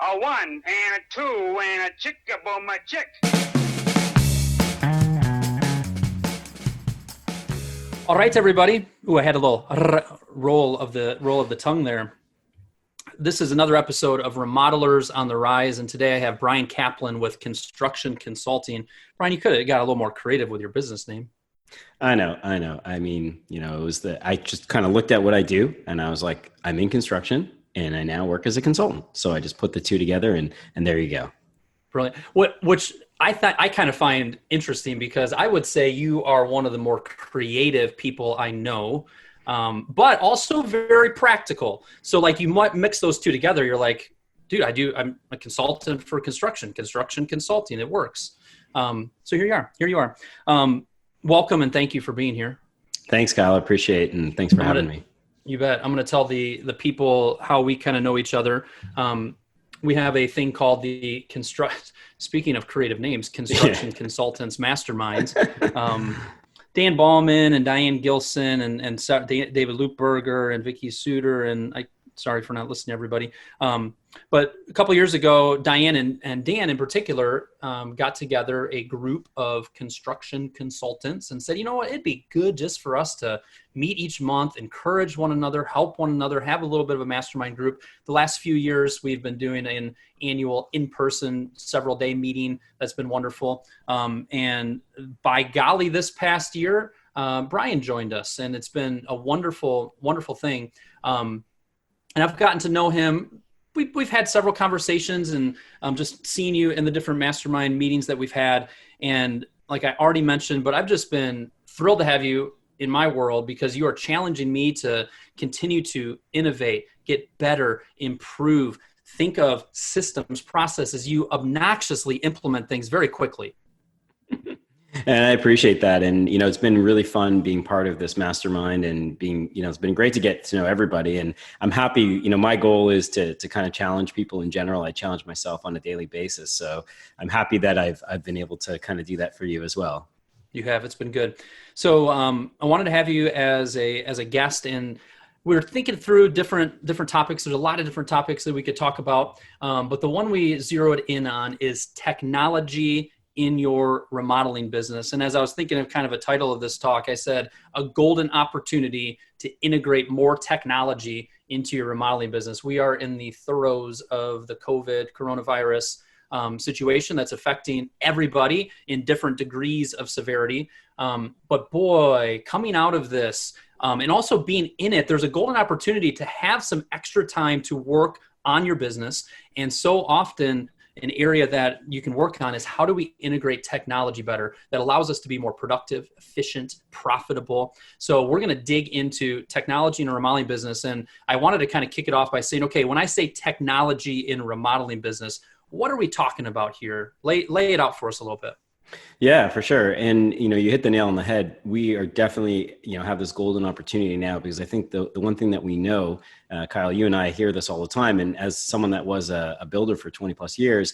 A one and a two and a chick-a-boom a chick. All right, everybody. Ooh, I had a little roll of the tongue there. This is another episode of Remodelers on the Rise, and today I have Brian Kaplan with Construction Consulting. Brian, you could have got a little more creative with your business name. I know. I mean, I just kind of looked at what I do and I was like, I'm in construction and I now work as a consultant. So I just put the two together and there you go. Brilliant. Which I kind of find interesting because I would say you are one of the more creative people I know, but also very practical. So like you might mix those two together. You're like, dude, I'm a consultant for construction consulting. It works. So here you are. Welcome and thank you for being here. Thanks, Kyle. I appreciate it. And thanks for having me. You bet. I'm going to tell the people how we kind of know each other. We have a thing called the speaking of creative names, Construction Consultants Masterminds. Dan Ballman and Diane Gilson and David Loopberger and Vicky Suter. And sorry for not listening to everybody. But a couple of years ago, Diane and Dan in particular got together a group of construction consultants and said, you know what, it'd be good just for us to meet each month, encourage one another, help one another, have a little bit of a mastermind group. The last few years, we've been doing an annual in-person several-day meeting. That's been wonderful. And by golly, this past year, Brian joined us, and it's been a wonderful, wonderful thing. And I've gotten to know him. We've had several conversations and just seen you in the different mastermind meetings that we've had. And like I already mentioned, but I've just been thrilled to have you in my world because you are challenging me to continue to innovate, get better, improve, think of systems, processes. You obnoxiously implement things very quickly. And I appreciate that. And, it's been really fun being part of this mastermind and being, it's been great to get to know everybody. And I'm happy, my goal is to kind of challenge people in general. I challenge myself on a daily basis. So I'm happy that I've been able to kind of do that for you as well. You have, it's been good. So I wanted to have you as a guest, and we're thinking through different topics. There's a lot of different topics that we could talk about. But the one we zeroed in on is technology in your remodeling business. And as I was thinking of kind of a title of this talk, I said a golden opportunity to integrate more technology into your remodeling business. We are in the throes of the coronavirus situation that's affecting everybody in different degrees of severity. But boy, coming out of this and also being in it, there's a golden opportunity to have some extra time to work on your business. And so often an area that you can work on is how do we integrate technology better that allows us to be more productive, efficient, profitable. So we're going to dig into technology in a remodeling business. And I wanted to kind of kick it off by saying, okay, when I say technology in remodeling business, what are we talking about here? Lay it out for us a little bit. Yeah, for sure. And, you hit the nail on the head. We are definitely, have this golden opportunity now because I think the one thing that we know, Kyle, you and I hear this all the time. And as someone that was a builder for 20 plus years,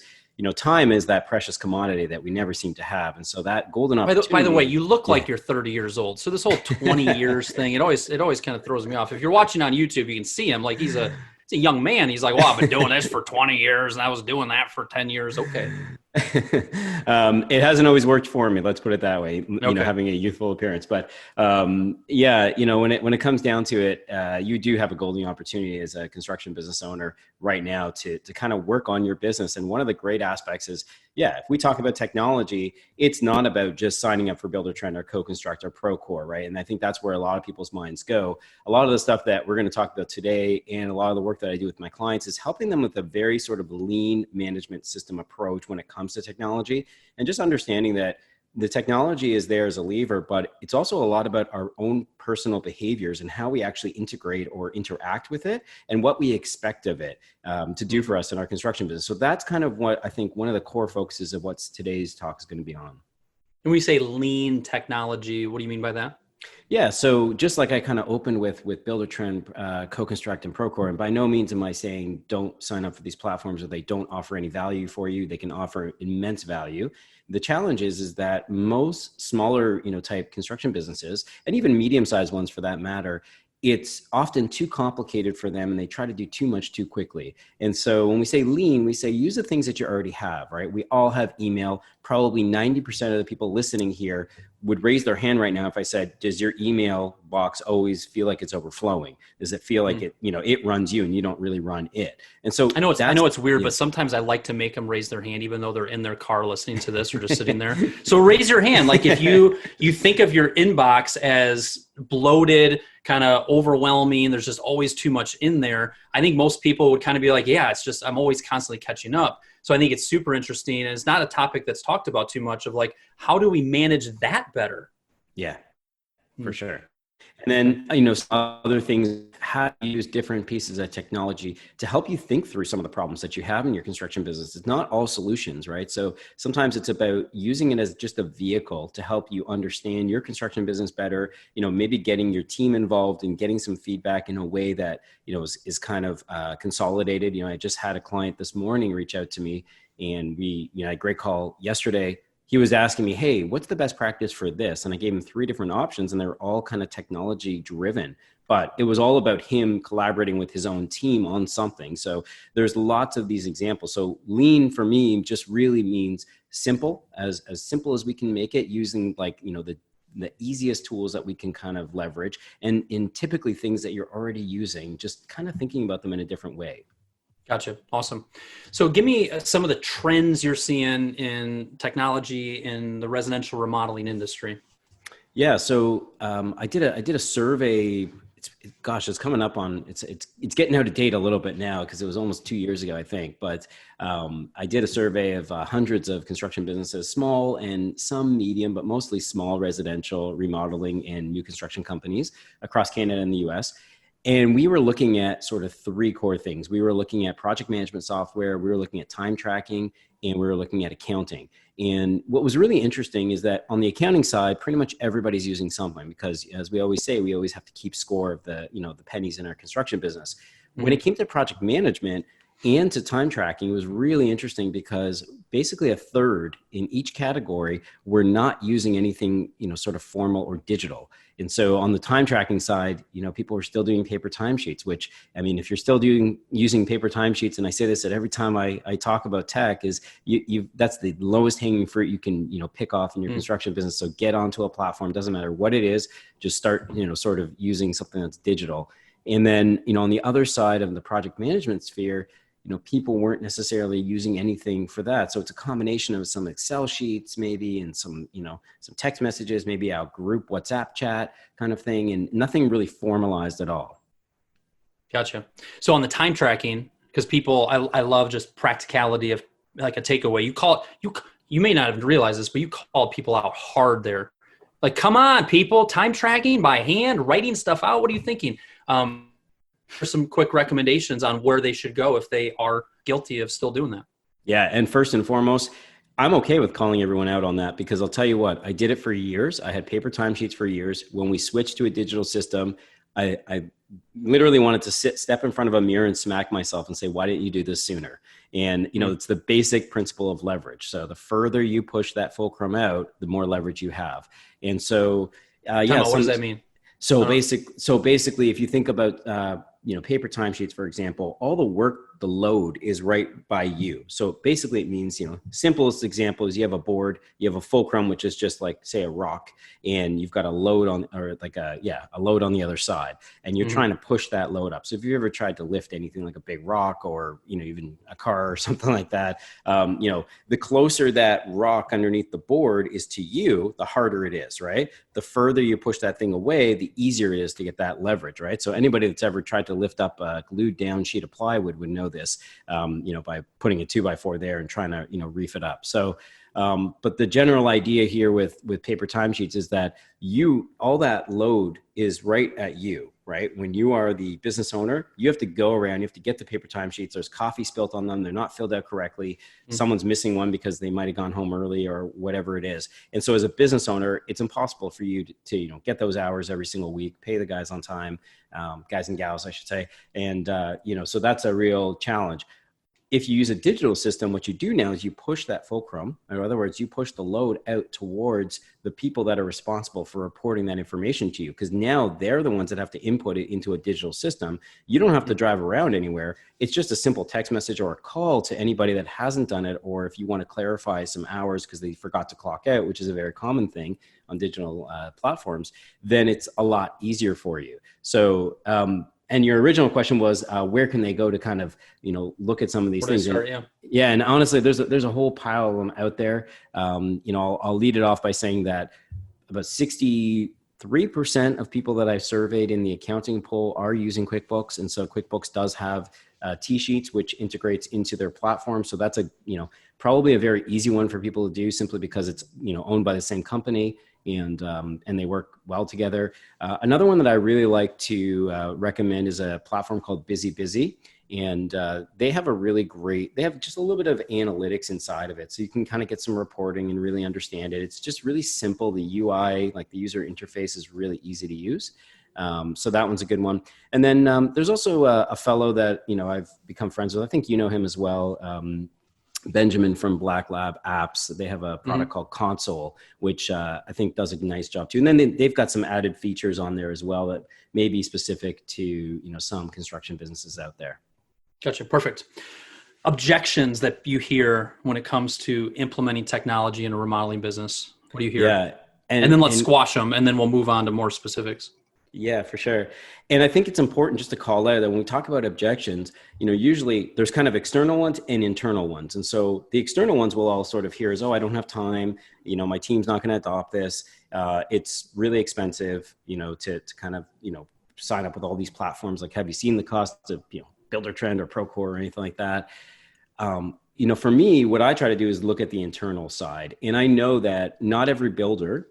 time is that precious commodity that we never seem to have. And so that golden opportunity. By the way, you look like you're 30 years old. So this whole 20 years thing, it always kind of throws me off. If you're watching on YouTube, you can see him like he's a young man. He's like, well, I've been doing this for 20 years and I was doing that for 10 years. Okay. It hasn't always worked for me. Let's put it that way, having a youthful appearance, but, when it comes down to it, you do have a golden opportunity as a construction business owner right now to kind of work on your business. And one of the great aspects is, if we talk about technology, it's not about just signing up for Buildertrend or Co-Construct or Procore, right? And I think that's where a lot of people's minds go. A lot of the stuff that we're going to talk about today and a lot of the work that I do with my clients is helping them with a very sort of lean management system approach when it comes to technology, and just understanding that the technology is there as a lever, but it's also a lot about our own personal behaviors and how we actually integrate or interact with it and what we expect of it to do for us in our construction business. So that's kind of what I think one of the core focuses of what today's talk is going to be on. When we say lean technology, what do you mean by that? Yeah, so just like I kind of opened with Buildertrend, Co-Construct, and Procore, and by no means am I saying don't sign up for these platforms or they don't offer any value for you. They can offer immense value. The challenge is that most smaller, type construction businesses, and even medium-sized ones for that matter, it's often too complicated for them and they try to do too much too quickly. And so when we say lean, we say use the things that you already have, right? We all have email. Probably 90% of the people listening here would raise their hand right now if I said, does your email box always feel like it's overflowing? Does it feel like it, it runs you and you don't really run it? And so I know it's weird, but sometimes I like to make them raise their hand, even though they're in their car listening to this or just sitting there. So raise your hand. Like if you think of your inbox as bloated, kind of overwhelming, there's just always too much in there. I think most people would kind of be like, yeah, it's just, I'm always constantly catching up. So I think it's super interesting. And it's not a topic that's talked about too much of like, how do we manage that better? Yeah, for sure. And then, some other things, how to use different pieces of technology to help you think through some of the problems that you have in your construction business. It's not all solutions, right? So sometimes it's about using it as just a vehicle to help you understand your construction business better, maybe getting your team involved and getting some feedback in a way that, is kind of consolidated. I just had a client this morning reach out to me and we, had a great call yesterday. He was asking me, hey, what's the best practice for this? And I gave him 3 different options and they were all kind of technology driven, but it was all about him collaborating with his own team on something. So there's lots of these examples. So lean for me just really means simple, as simple as we can make it, using the easiest tools that we can kind of leverage and in typically things that you're already using, just kind of thinking about them in a different way. Gotcha. Awesome. So give me some of the trends you're seeing in technology in the residential remodeling industry. Yeah. So I did a survey. It's coming up on, it's getting out of date a little bit now because it was almost 2 years ago, I think. But I did a survey of hundreds of construction businesses, small and some medium, but mostly small residential remodeling and new construction companies across Canada and the US. And we were looking at sort of 3 core things. We were looking at project management software, we were looking at time tracking, and we were looking at accounting. And what was really interesting is that on the accounting side, pretty much everybody's using something because, as we always say, we always have to keep score of the pennies in our construction business. Mm-hmm. When it came to project management and to time tracking, it was really interesting because basically a third in each category were not using anything, sort of formal or digital. And so on the time tracking side, people are still doing paper timesheets, which, I mean, if you're still using paper timesheets, and I say this at every time I talk about tech, is that's the lowest hanging fruit you can, pick off in your construction business. So get onto a platform, doesn't matter what it is, just start, sort of using something that's digital. And then, on the other side of the project management sphere, people weren't necessarily using anything for that. So it's a combination of some Excel sheets, maybe, and some text messages, maybe a group WhatsApp chat kind of thing, and nothing really formalized at all. Gotcha. So on the time tracking, because I love just practicality of like a takeaway. You may not have realized this, but you called people out hard there. Like, come on, people, time tracking by hand, writing stuff out. What are you thinking? For some quick recommendations on where they should go if they are guilty of still doing that. Yeah. And first and foremost, I'm okay with calling everyone out on that because I'll tell you what, I did it for years. I had paper timesheets for years. When we switched to a digital system, I literally wanted to step in front of a mirror and smack myself and say, why didn't you do this sooner? And, it's the basic principle of leverage. So the further you push that fulcrum out, the more leverage you have. And so, what does that mean? So basically, if you think about, paper timesheets, for example, all the work, the load is right by you. So basically it means, simplest example is you have a board, you have a fulcrum, which is just like, say, a rock, and you've got a load on, or like a load on the other side, and you're trying to push that load up. So if you've ever tried to lift anything like a big rock or, even a car or something like that, the closer that rock underneath the board is to you, the harder it is, right? The further you push that thing away, the easier it is to get that leverage, right? So anybody that's ever tried to lift up a glued down sheet of plywood would know this, by putting a 2x4 there and trying to, reef it up. So, but the general idea here with paper timesheets is that all that load is right at you, right? When you are the business owner, you have to go around, you have to get the paper timesheets. There's coffee spilt on them. They're not filled out correctly. Someone's missing one because they might've gone home early or whatever it is. And so as a business owner, it's impossible for you to get those hours every single week, pay the guys on time, guys and gals, I should say. And, so that's a real challenge. if you use a digital system, what you do now is you push that fulcrum, or in other words, you push the load out towards the people that are responsible for reporting that information to you, because now they're the ones that have to input it into a digital system. You don't have to drive around anywhere. It's just a simple text message or a call to anybody that hasn't done it, or if you want to clarify some hours because they forgot to clock out, which is a very common thing on digital platforms, then it's a lot easier for you. So, and your original question was, where can they go to kind of, look at some of these things? Yeah. And honestly, there's a whole pile of them out there. I'll lead it off by saying that about 63% of people that I've surveyed in the accounting poll are using QuickBooks. And so QuickBooks does have T-Sheets, which integrates into their platform. So that's probably a very easy one for people to do, simply because it's, owned by the same company, and they work well together. Another one that I really like to recommend is a platform called Busy. And they have they have just a little bit of analytics inside of it. So you can kind of get some reporting and really understand it. It's just really simple. The UI, like the user interface, is really easy to use. So that one's a good one. And then there's also a fellow that, I've become friends with. I think you know him as well. Benjamin from Black Lab Apps. They have a product called Console, which I think does a nice job too. And then they've got some added features on there as well that may be specific to, some construction businesses out there. Gotcha. Perfect. Objections that you hear when it comes to implementing technology in a remodeling business? What do you hear? Yeah. And then let's squash them, and then we'll move on to more specifics. Yeah, for sure. And I think it's important just to call out that when we talk about objections, usually there's kind of external ones and internal ones. And so the external ones will all sort of hear as, oh, I don't have time. my team's not going to adopt this. It's really expensive, to kind of, sign up with all these platforms. Like, have you seen the cost of, Builder-Trend or Procore or anything like that? For me, what I try to do is look at the internal side. And I know that not every builder,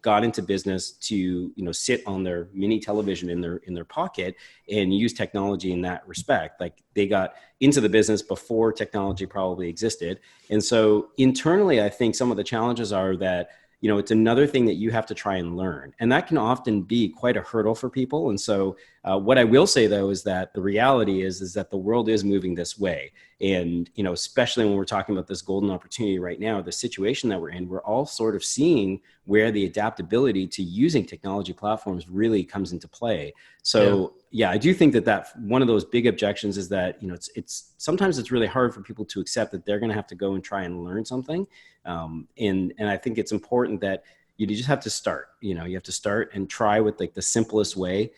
got into business to, sit on their mini television in their pocket and use technology in that respect. Like, they got into the business before technology probably existed. And so internally, I think some of the challenges are that, it's another thing that you have to try and learn. And that can often be quite a hurdle for people. And so what I will say, though, is that the reality is that the world is moving this way. And, especially when we're talking about this golden opportunity right now, the situation that we're in, we're all sort of seeing where the adaptability to using technology platforms really comes into play. So, yeah, I do think that one of those big objections is that, it's sometimes it's really hard for people to accept that they're going to have to go and try and learn something. And I think it's important that you just have to start, you have to start and try with like the simplest way.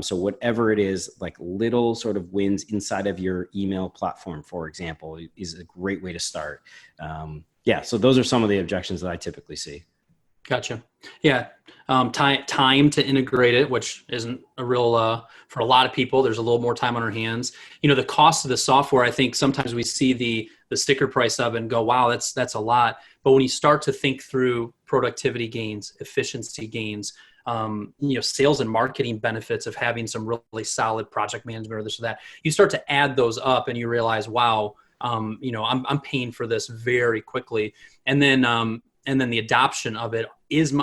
So whatever it is, like little sort of wins inside of your email platform, for example, is a great way to start. So those are some of the objections that I typically see. Gotcha. Yeah. Time to integrate it, which isn't a real, for a lot of people, there's a little more time on our hands. The cost of the software, I think sometimes we see the sticker price of it and go, wow, that's a lot. But when you start to think through productivity gains, efficiency gains, sales and marketing benefits of having some really solid project management or this or that, you start to add those up and you realize, wow, I'm paying for this very quickly. And then the adoption of it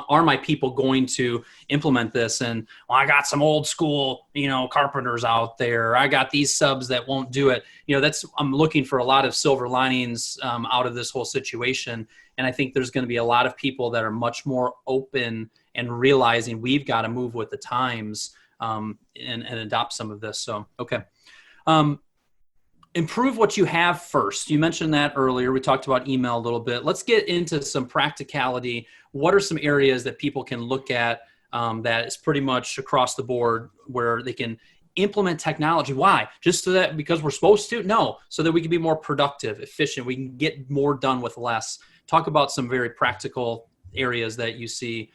are my people going to implement this? And I got some old school, carpenters out there. I got these subs that won't do it. I'm looking for a lot of silver linings out of this whole situation. And I think there's going to be a lot of people that are much more open and realizing we've got to move with the times and adopt some of this. So, okay. Improve what you have first. You mentioned that earlier. We talked about email a little bit. Let's get into some practicality. What are some areas that people can look at that is pretty much across the board where they can implement technology? Why? Just so that because we're supposed to? No, so that we can be more productive, efficient. We can get more done with less. Talk about some very practical areas that you see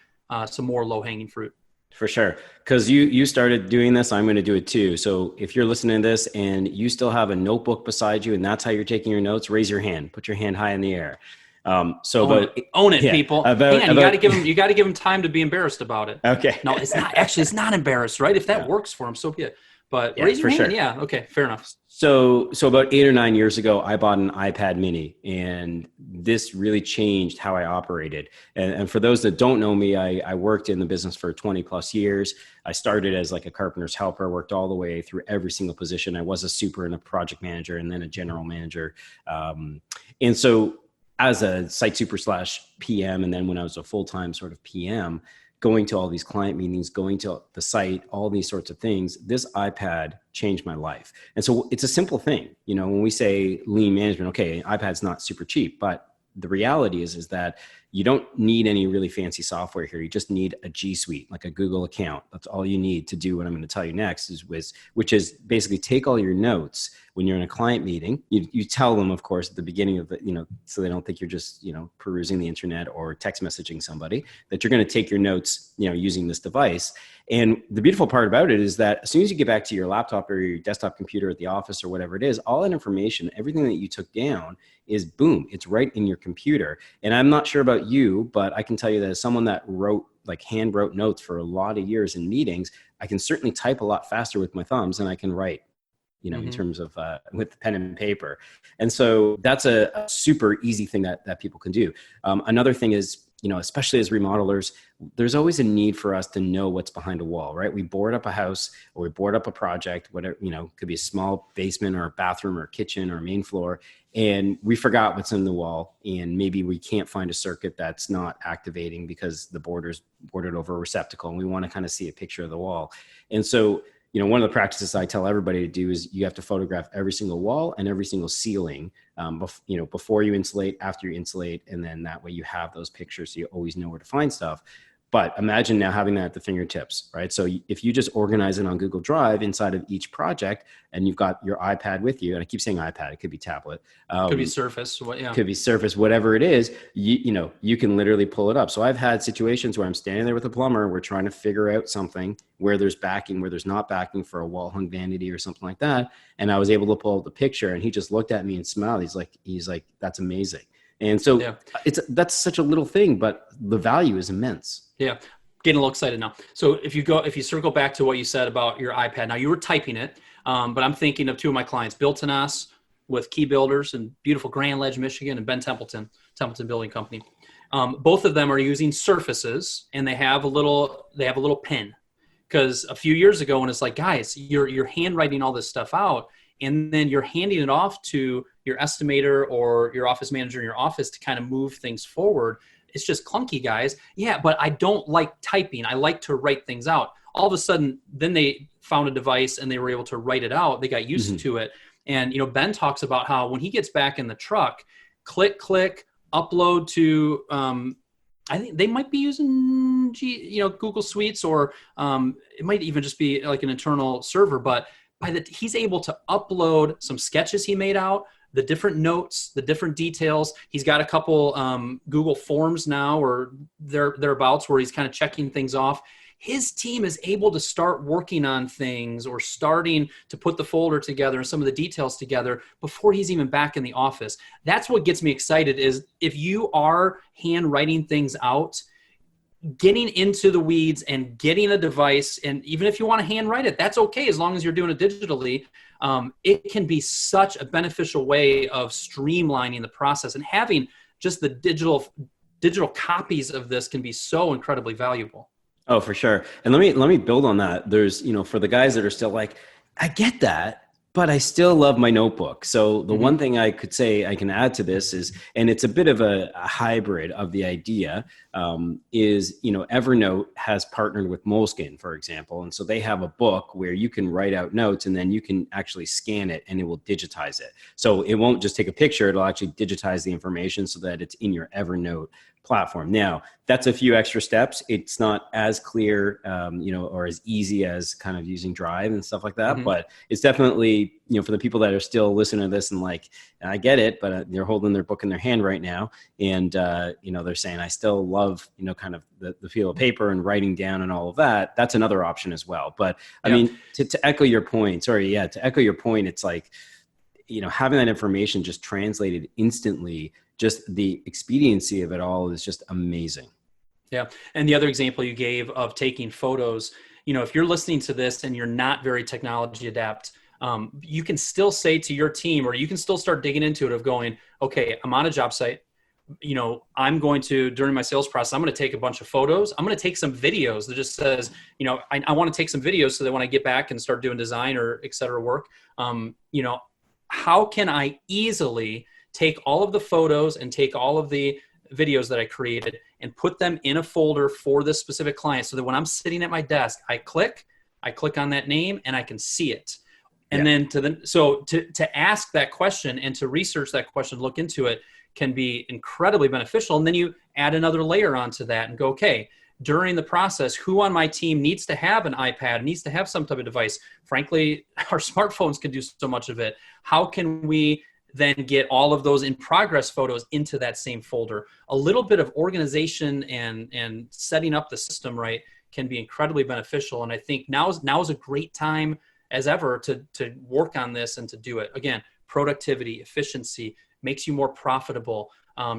some more low-hanging fruit. For sure. Because you started doing this, I'm going to do it too. So if you're listening to this and you still have a notebook beside you and that's how you're taking your notes, raise your hand, put your hand high in the air. Own it, people. You got to give them time to be embarrassed about it. Okay. No, it's not embarrassed, right? If that works for them, so be it. but Yeah, raise your for hand. sure. Yeah. Okay. Fair enough. So about 8 or 9 years ago, I bought an iPad mini, and this really changed how I operated. And for those that don't know me, I worked in the business for 20 plus years. I started as like a carpenter's helper, worked all the way through every single position. I was a super and a project manager and then a general manager. And so as a site super / PM, and then when I was a full-time sort of PM, going to all these client meetings, going to the site, all these sorts of things, this iPad changed my life. And so it's a simple thing. You know, when we say lean management, okay, iPad's not super cheap, but the reality is that you don't need any really fancy software here. You just need a G Suite, like a Google account. That's all you need to do what I'm going to tell you next, which is basically take all your notes when you're in a client meeting. You tell them, of course, at the beginning of the, so they don't think you're just, perusing the internet or text messaging somebody, that you're going to take your notes, using this device. And the beautiful part about it is that as soon as you get back to your laptop or your desktop computer at the office or whatever it is, all that information, everything that you took down is boom, it's right in your computer. And I'm not sure about you, but I can tell you that as someone that hand wrote notes for a lot of years in meetings, I can certainly type a lot faster with my thumbs than I can write, in terms of with pen and paper. And so that's a super easy thing that people can do. Another thing is, especially as remodelers, there's always a need for us to know what's behind a wall, right? We board up a house or we board up a project, whatever, could be a small basement or a bathroom or a kitchen or a main floor. And we forgot what's in the wall. And maybe we can't find a circuit that's not activating because the boarder's boarded over a receptacle. And we want to kind of see a picture of the wall. And so, one of the practices I tell everybody to do is you have to photograph every single wall and every single ceiling, before you insulate, after you insulate, and then that way you have those pictures so you always know where to find stuff. But imagine now having that at the fingertips, right? So if you just organize it on Google Drive inside of each project, and you've got your iPad with you, and I keep saying iPad, it could be tablet, could be Surface, could be Surface, whatever it is, you can literally pull it up. So I've had situations where I'm standing there with a plumber, we're trying to figure out something where there's backing, where there's not backing for a wall hung vanity or something like that, and I was able to pull up the picture, and he just looked at me and smiled. He's like, that's amazing. And so that's such a little thing, but the value is immense. Yeah. Getting a little excited now. So if you circle back to what you said about your iPad, now you were typing it, but I'm thinking of two of my clients, Bill Tanas with Key Builders in beautiful Grand Ledge, Michigan, and Ben Templeton Building Company. Both of them are using Surfaces, and they have a little pen, because a few years ago when it's like, guys, you're handwriting all this stuff out, and then you're handing it off to your estimator or your office manager in your office to kind of move things forward. It's just clunky, guys. Yeah, but I don't like typing. I like to write things out. All of a sudden, then they found a device and they were able to write it out. They got used to it. And, Ben talks about how when he gets back in the truck, click, upload to, I think they might be using, Google Suites, or it might even just be like an internal server. But he's able to upload some sketches he made out, the different notes, the different details. He's got a couple Google Forms now, or thereabouts, where he's kind of checking things off. His team is able to start working on things, or starting to put the folder together and some of the details together before he's even back in the office. That's what gets me excited, is if you are handwriting things out, getting into the weeds and getting a device, and even if you want to handwrite it, that's okay, as long as you're doing it digitally. It can be such a beneficial way of streamlining the process, and having just the digital copies of this can be so incredibly valuable. Oh, for sure. And let me build on that. There's, for the guys that are still like, I get that, but I still love my notebook. So the one thing I could say I can add to this is, and it's a bit of a hybrid of the idea, is, Evernote has partnered with Moleskine, for example. And so they have a book where you can write out notes, and then you can actually scan it and it will digitize it. So it won't just take a picture, it'll actually digitize the information so that it's in your Evernote platform. Now, that's a few extra steps. It's not as clear, or as easy as kind of using Drive and stuff like that. But it's definitely, for the people that are still listening to this and like, I get it, but they're holding their book in their hand right now. And, they're saying, I still love, kind of the feel of paper and writing down and all of that. That's another option as well. But I mean, to echo your point, it's like, having that information just translated instantly, just the expediency of it all is just amazing. Yeah. And the other example you gave of taking photos, if you're listening to this and you're not very technology adept, you can still say to your team, or you can still start digging into it of going, okay, I'm on a job site. I'm going to, during my sales process, I'm going to take a bunch of photos. I'm going to take some videos that just says, I want to take some videos so that when I get back and start doing design or et cetera work, how can I easily take all of the photos and take all of the videos that I created and put them in a folder for this specific client, so that when I'm sitting at my desk, I click on that name and I can see it. And then to ask that question and to research that question, look into it, can be incredibly beneficial. And then you add another layer onto that and go, okay, during the process, who on my team needs to have an iPad, needs to have some type of device? Frankly, our smartphones can do so much of it. How can we then get all of those in progress photos into that same folder? A little bit of organization and setting up the system right can be incredibly beneficial. And I think now is a great time as ever to work on this and to do it. Again, productivity, efficiency, makes you more profitable.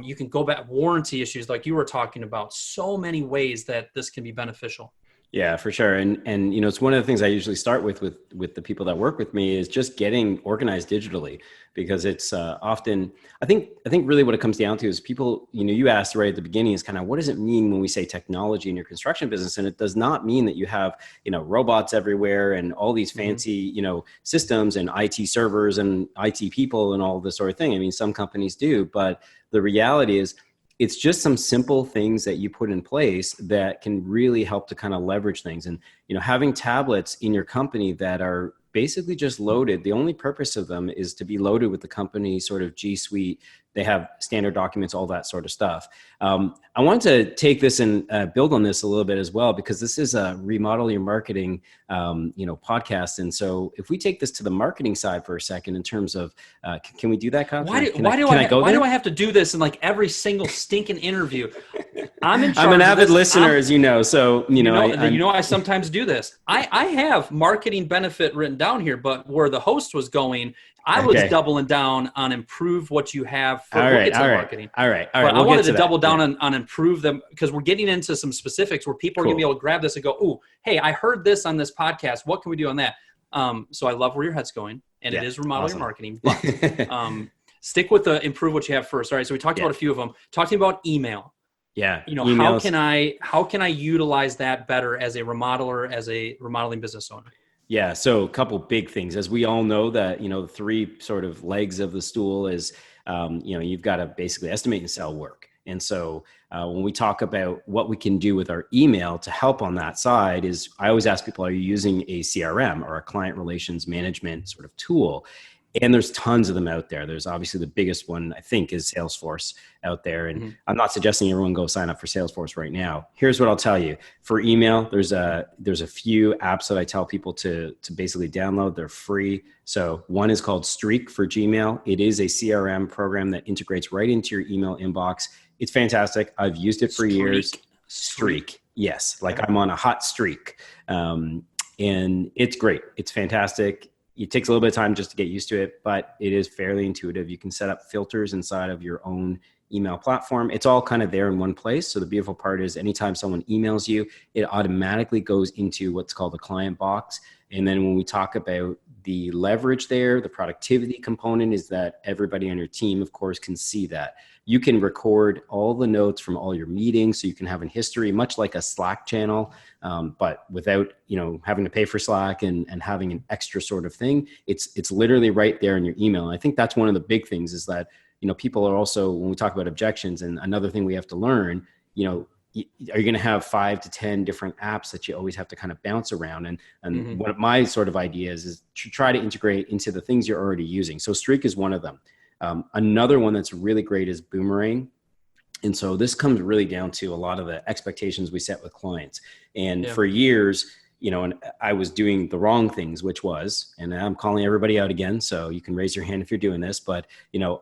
You can go back, warranty issues like you were talking about, so many ways that this can be beneficial. Yeah, for sure. And it's one of the things I usually start with the people that work with me is just getting organized digitally, because it's often, I think really what it comes down to is people, you asked right at the beginning is kind of, what does it mean when we say technology in your construction business? And it does not mean that you have, robots everywhere and all these fancy, systems and IT servers and IT people and all this sort of thing. I mean, some companies do, but the reality is, it's just some simple things that you put in place that can really help to kind of leverage things. And, having tablets in your company that are basically just loaded, the only purpose of them is to be loaded with the company sort of G Suite. They have standard documents, all that sort of stuff. I want to take this and build on this a little bit as well, because this is a remodel your marketing, podcast. And so if we take this to the marketing side for a second, in terms of, can we do that, Kyle? Why do I have to do this in like every single stinking interview? I'm in charge. I'm an avid listener, as you know. So, I sometimes do this. I have marketing benefit written down here, but where the host was going, I was doubling down on improve what you have for marketing. All right. But I wanted to double down on improve them, because we're getting into some specifics where people are going to be able to grab this and go, "Ooh, hey, I heard this on this podcast. What can we do on that?" So I love where your head's going, and it is remodeling your marketing. But stick with the improve what you have first. All right. So we talked about a few of them. Talking about email. Yeah. Emails. How can I utilize that better as a remodeler, as a remodeling business owner? Yeah. So a couple big things, as we all know that, the three sort of legs of the stool is, you've got to basically estimate and sell work. And so when we talk about what we can do with our email to help on that side is, I always ask people, are you using a CRM or a client relations management sort of tool? And there's tons of them out there. There's obviously the biggest one, I think, is Salesforce out there. And I'm not suggesting everyone go sign up for Salesforce right now. Here's what I'll tell you. For email, there's a few apps that I tell people to basically download. They're free. So one is called Streak for Gmail. It is a CRM program that integrates right into your email inbox. It's fantastic. I've used it for years. Streak. Yes. Like I'm on a hot streak. And it's great. It's fantastic. It takes a little bit of time just to get used to it, but it is fairly intuitive. You can set up filters inside of your own email platform. It's all kind of there in one place. So the beautiful part is anytime someone emails you, it automatically goes into what's called a client box. And then when we talk about the leverage there, the productivity component is that everybody on your team, of course, can see that. You can record all the notes from all your meetings, so you can have a history, much like a Slack channel, but without having to pay for Slack and having an extra sort of thing. It's literally right there in your email. And I think that's one of the big things is that people are also, when we talk about objections, and another thing we have to learn, are you going to have 5 to 10 different apps that you always have to kind of bounce around? And one of my sort of ideas is to try to integrate into the things you're already using. So Streak is one of them. Another one that's really great is Boomerang. And so this comes really down to a lot of the expectations we set with clients. And for years, and I was doing the wrong things, which was, and I'm calling everybody out again, so you can raise your hand if you're doing this, but,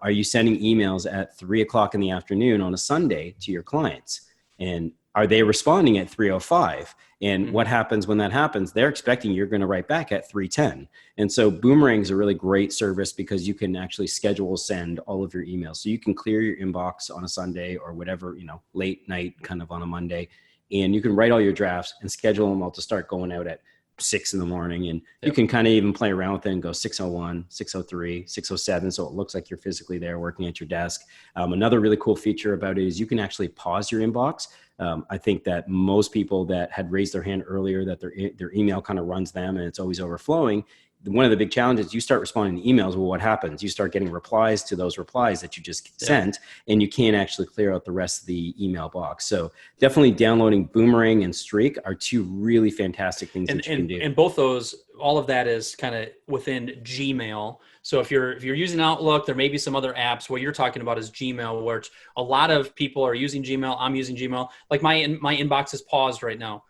are you sending emails at 3:00 in the afternoon on a Sunday to your clients? And are they responding at 3:05? And what happens when that happens? They're expecting you're going to write back at 3:10. And so Boomerang is a really great service because you can actually schedule send all of your emails. So you can clear your inbox on a Sunday or whatever, late night kind of on a Monday. and you can write all your drafts and schedule them all to start going out at 6 a.m. And you can kind of even play around with it and go 6:01, 6:03, 6:07. So it looks like you're physically there working at your desk. Another really cool feature about it is you can actually pause your inbox. I think that most people that had raised their hand earlier, that their email kind of runs them and it's always overflowing. One of the big challenges, you start responding to emails. Well, what happens? You start getting replies to those replies that you just sent, and you can't actually clear out the rest of the email box. So definitely downloading Boomerang and Streak are two really fantastic things that you can do. And both those, all of that is kind of within Gmail. So if you're using Outlook, there may be some other apps. What you're talking about is Gmail, which a lot of people are using Gmail. I'm using Gmail. Like my inbox is paused right now.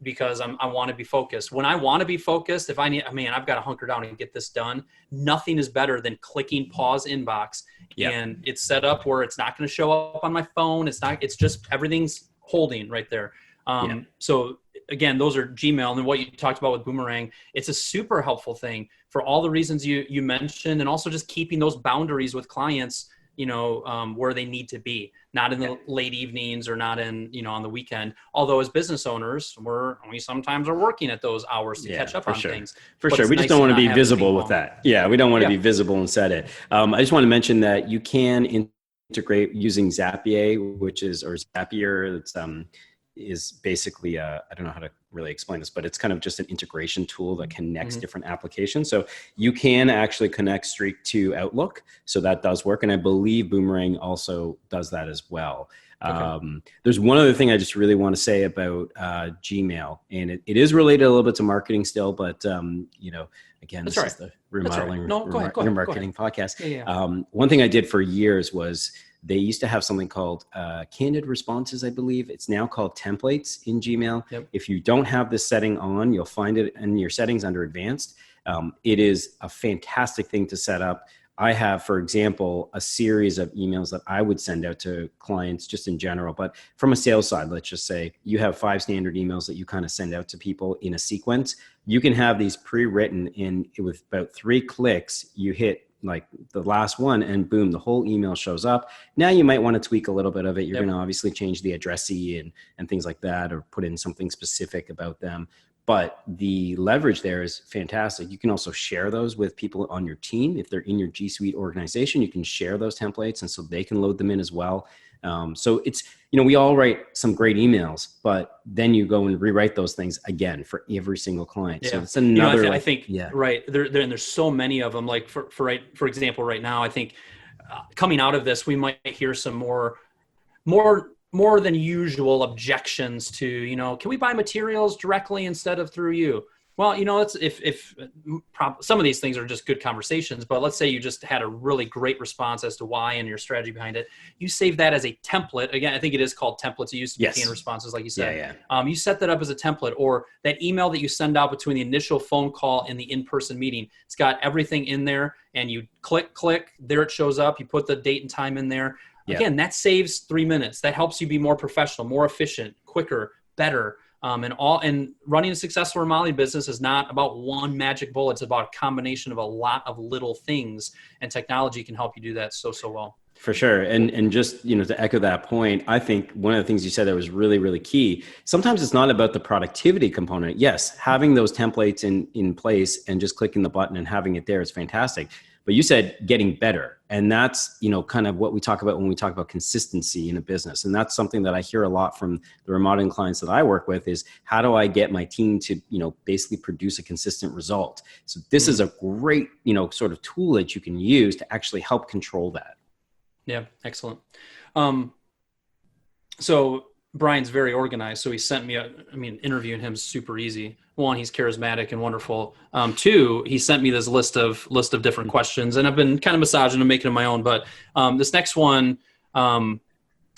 Because I want to be focused. When I want to be focused, if I've got to hunker down and get this done. Nothing is better than clicking pause inbox, and it's set up where it's not going to show up on my phone. It's just everything's holding right there. So again, those are Gmail. And then what you talked about with Boomerang, it's a super helpful thing for all the reasons you mentioned, and also just keeping those boundaries with clients, where they need to be, not in the late evenings or not in, on the weekend. Although as business owners, we sometimes are working at those hours to catch up on things. For sure. We just don't want to be visible with that. Yeah. We don't want to be visible and set it. I just want to mention that you can integrate using Zapier, or Zapier. It's, is basically, I don't know how to really explain this, but it's kind of just an integration tool that connects different applications. So you can actually connect Streak to Outlook. So that does work. And I believe Boomerang also does that as well. Okay. There's one other thing I just really want to say about Gmail, and it is related a little bit to marketing still, but again, this is the remodeling your marketing podcast. One thing I did for years was they used to have something called candid responses, I believe. It's now called templates in Gmail. Yep. If you don't have this setting on, you'll find it in your settings under advanced. It is a fantastic thing to set up. I have, for example, a series of emails that I would send out to clients just in general. But from a sales side, let's just say you have 5 standard emails that you kind of send out to people in a sequence. You can have these pre-written in with about 3 clicks. You hit like the last one and boom, the whole email shows up. Now you might want to tweak a little bit of it. You're going to obviously change the addressee and things like that, or put in something specific about them. But the leverage there is fantastic. You can also share those with people on your team. If they're in your G Suite organization, you can share those templates and so they can load them in as well. So it's, we all write some great emails, but then you go and rewrite those things again for every single client. Yeah. So it's another, I think right there, and there's so many of them. Like for example, right now, I think coming out of this, we might hear some more than usual objections to, can we buy materials directly instead of through you? Well, it's if some of these things are just good conversations, but let's say you just had a really great response as to why and your strategy behind it. You save that as a template. Again, I think it is called templates. It used to be canned responses, like you said. You set that up as a template, or that email that you send out between the initial phone call and the in-person meeting. It's got everything in there, and you click, there it shows up. You put the date and time in there. Again, that saves 3 minutes. That helps you be more professional, more efficient, quicker, better. And running a successful remodeling business is not about one magic bullet. It's about a combination of a lot of little things, and technology can help you do that so well. For sure. And just, to echo that point, I think one of the things you said that was really, really key. Sometimes it's not about the productivity component. Yes, having those templates in place and just clicking the button and having it there is fantastic. But you said getting better. And that's, kind of what we talk about when we talk about consistency in a business. And that's something that I hear a lot from the remodeling clients that I work with is, how do I get my team to, basically produce a consistent result? So this is a great, sort of tool that you can use to actually help control that. Yeah. Excellent. So Brian's very organized. So he sent me interviewing him is super easy. 1, he's charismatic and wonderful. 2, he sent me this list of different questions, and I've been kind of massaging them, making them my own. But this next one, I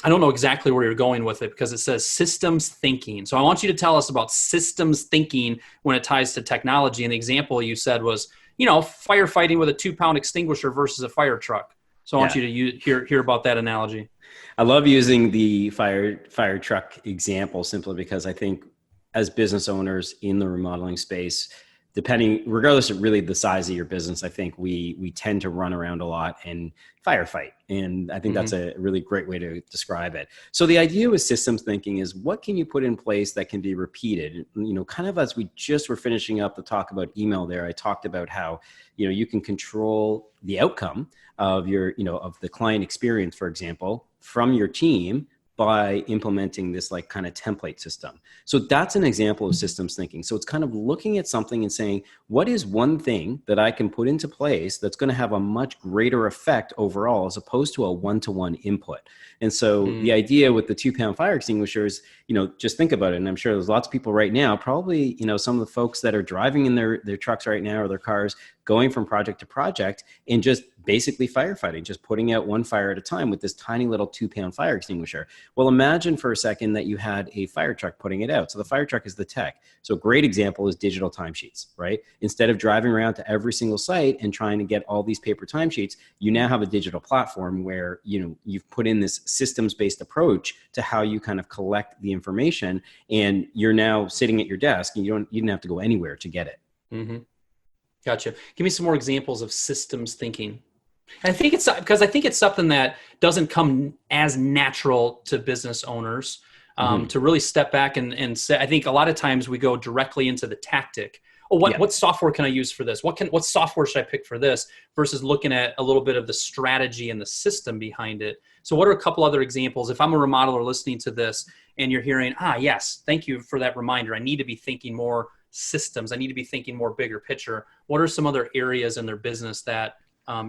don't know exactly where you're going with it, because it says systems thinking. So I want you to tell us about systems thinking when it ties to technology. And the example you said was, firefighting with a 2-pound extinguisher versus a fire truck. So I want you to hear about that analogy. I love using the fire truck example simply because I think as business owners in the remodeling space, depending, regardless of really the size of your business, I think we tend to run around a lot and firefight. And I think that's a really great way to describe it. So the idea with systems thinking is, what can you put in place that can be repeated? You know, kind of as we just were finishing up the talk about email there, I talked about how, you know, you can control the outcome of your, you know, of the client experience, for example, from your team by implementing this like kind of template system. So that's an example of systems thinking. So it's kind of looking at something and saying, what is one thing that I can put into place that's going to have a much greater effect overall, as opposed to a one-to-one input. And so the idea with the 2-pound fire extinguisher is, you know, just think about it. And I'm sure there's lots of people right now, probably, you know, some of the folks that are driving in their trucks right now, or their cars, going from project to project and just basically firefighting, just putting out one fire at a time with this tiny little 2-pound fire extinguisher. Well, imagine for a second that you had a fire truck putting it out. So the fire truck is the tech. So a great example is digital timesheets, right? Instead of driving around to every single site and trying to get all these paper timesheets, you now have a digital platform where, you know, you've put in this systems-based approach to how you kind of collect the information, and you're now sitting at your desk and you didn't have to go anywhere to get it. Mm-hmm. Gotcha. Give me some more examples of systems thinking. I think it's because I think it's something that doesn't come as natural to business owners to really step back and say. I think a lot of times we go directly into the tactic. Oh, what software can I use for this? What software should I pick for this? Versus looking at a little bit of the strategy and the system behind it. So what are a couple other examples? If I'm a remodeler listening to this and you're hearing, yes, thank you for that reminder. I need to be thinking more systems. I need to be thinking more bigger picture. What are some other areas in their business that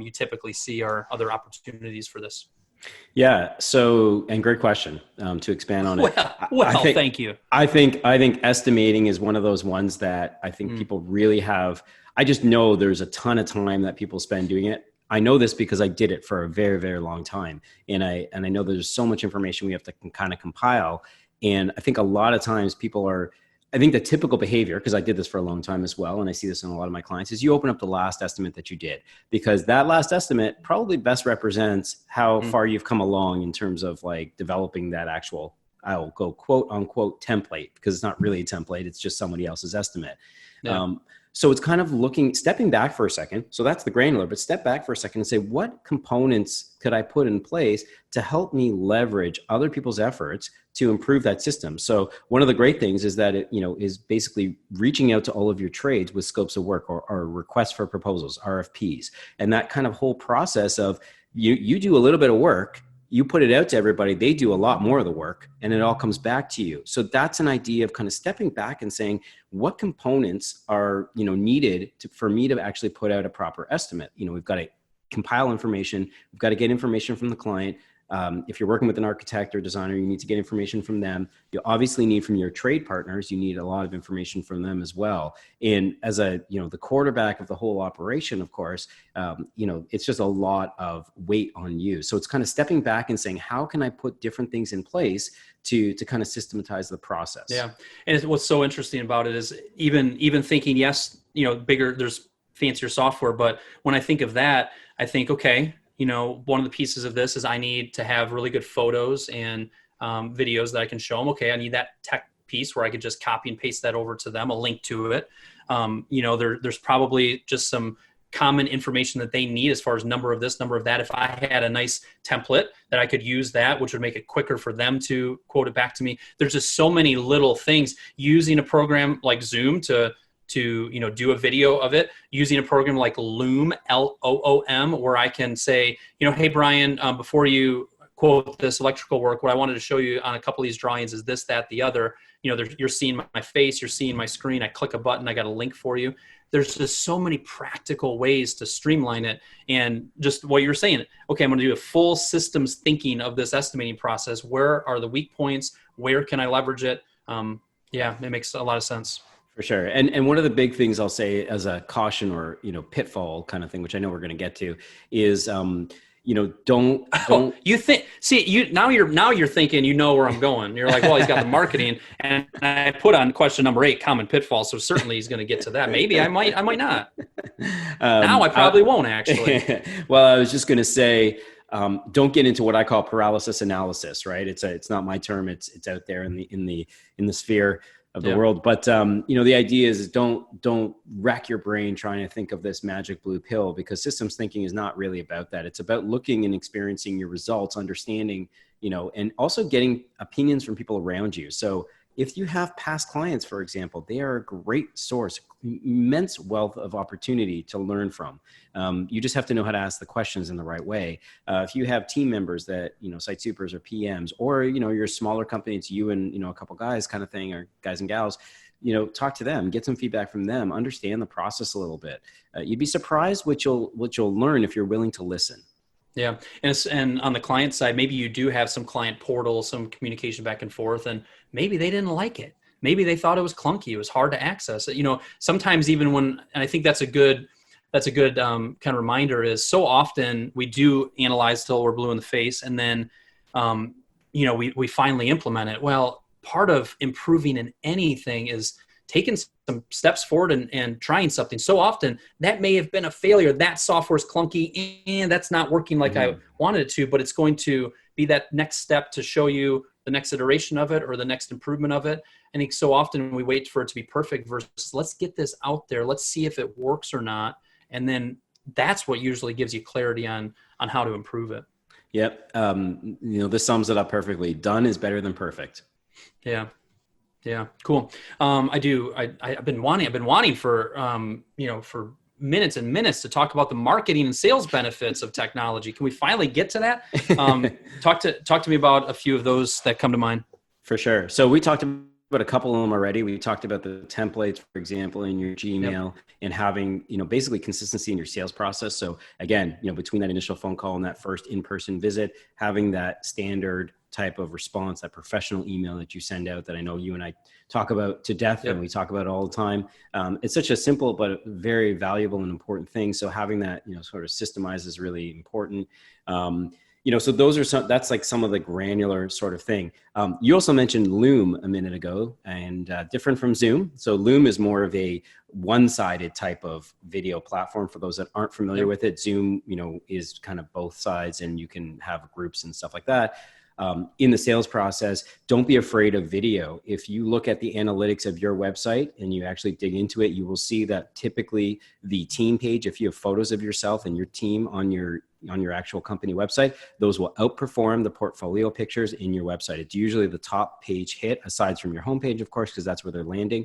you typically see are other opportunities for this? Yeah. So, and great question to expand on it. Thank you. I think estimating is one of those ones that I think people really have. I just know there's a ton of time that people spend doing it. I know this because I did it for a very, very long time. And I know there's so much information we have to kind of compile. And I think a lot of times I think the typical behavior, because I did this for a long time as well, and I see this in a lot of my clients, is you open up the last estimate that you did, because that last estimate probably best represents how far you've come along in terms of like developing that actual, I'll go quote unquote template, because it's not really a template. It's just somebody else's estimate. Yeah. So it's kind of stepping back for a second. So that's the granular, but step back for a second and say, what components could I put in place to help me leverage other people's efforts to improve that system? So one of the great things is that it, you know, is basically reaching out to all of your trades with scopes of work or requests for proposals, RFPs, and that kind of whole process of you do a little bit of work, you put it out to everybody, they do a lot more of the work, and it all comes back to you. So that's an idea of kind of stepping back and saying, what components are, you know, needed for me to actually put out a proper estimate? You know, we've got to compile information. We've got to get information from the client. If you're working with an architect or designer, you need to get information from them. You obviously need from your trade partners, you need a lot of information from them as well. And as the quarterback of the whole operation, of course, it's just a lot of weight on you. So it's kind of stepping back and saying, how can I put different things in place to kind of systematize the process? Yeah. And what's so interesting about it is even thinking, yes, bigger, there's fancier software, but when I think of that, I think, okay, one of the pieces of this is I need to have really good photos and videos that I can show them. Okay, I need that tech piece where I could just copy and paste that over to them, a link to it. There's probably just some common information that they need as far as number of this, number of that. If I had a nice template that I could use that, which would make it quicker for them to quote it back to me. There's just so many little things. Using a program like Zoom to do a video of it, using a program like Loom, Loom, where I can say, hey, Brian, before you quote this electrical work, what I wanted to show you on a couple of these drawings is this, that, the other. You're seeing my face, you're seeing my screen. I click a button, I got a link for you. There's just so many practical ways to streamline it. And just what you're saying, okay, I'm going to do a full systems thinking of this estimating process. Where are the weak points? Where can I leverage it? It makes a lot of sense. For sure. And one of the big things I'll say as a caution or, pitfall kind of thing, which I know we're going to get to, is, don't. You think, now you're thinking, where I'm going. You're like, well, he's got the marketing, and I put on question number 8, common pitfall. So certainly he's going to get to that. Maybe I might not. Now I probably won't actually. Well, I was just going to say, don't get into what I call paralysis analysis, right? It's not my term. It's out there in the sphere. the world. But the idea is don't rack your brain trying to think of this magic blue pill, because systems thinking is not really about that. It's about looking and experiencing your results, understanding, and also getting opinions from people around you. So if you have past clients, for example, they are a great source, immense wealth of opportunity to learn from. You just have to know how to ask the questions in the right way. If you have team members that, site supers or PMs, or, you're a smaller company, it's you and, a couple guys kind of thing, or guys and gals, talk to them, get some feedback from them, understand the process a little bit. You'd be surprised what you'll learn if you're willing to listen. Yeah. And on the client side, maybe you do have some client portal, some communication back and forth, and maybe they didn't like it. Maybe they thought it was clunky. It was hard to access. Sometimes even when, and I think that's a good kind of reminder, is so often we do analyze till we're blue in the face. And then, we finally implement it. Well, part of improving in anything is taking some steps forward and trying something. So often that may have been a failure. That software's clunky and that's not working like I wanted it to, but it's going to be that next step to show you the next iteration of it or the next improvement of it. I think so often we wait for it to be perfect versus let's get this out there. Let's see if it works or not. And then that's what usually gives you clarity on how to improve it. Yep. This sums it up perfectly. Done is better than perfect. Yeah. Yeah. Cool. I've been wanting for, for minutes and minutes to talk about the marketing and sales benefits of technology. Can we finally get to that? Talk to me about a few of those that come to mind. For sure. So we talked about a couple of them already. We talked about the templates, for example, in your Gmail, and having, basically consistency in your sales process. So again, between that initial phone call and that first in-person visit, having that standard type of response, that professional email that you send out that I know you and I talk about to death and we talk about it all the time. It's such a simple but very valuable and important thing. So having that, sort of systemized is really important. So those are that's like some of the granular sort of thing. You also mentioned Loom a minute ago, and different from Zoom. So Loom is more of a one-sided type of video platform for those that aren't familiar with it. Zoom, is kind of both sides, and you can have groups and stuff like that. In the sales process, don't be afraid of video. If you look at the analytics of your website and you actually dig into it, you will see that typically the team page, if you have photos of yourself and your team on your actual company website, those will outperform the portfolio pictures in your website. It's usually the top page hit, aside from your homepage, of course, because that's where they're landing.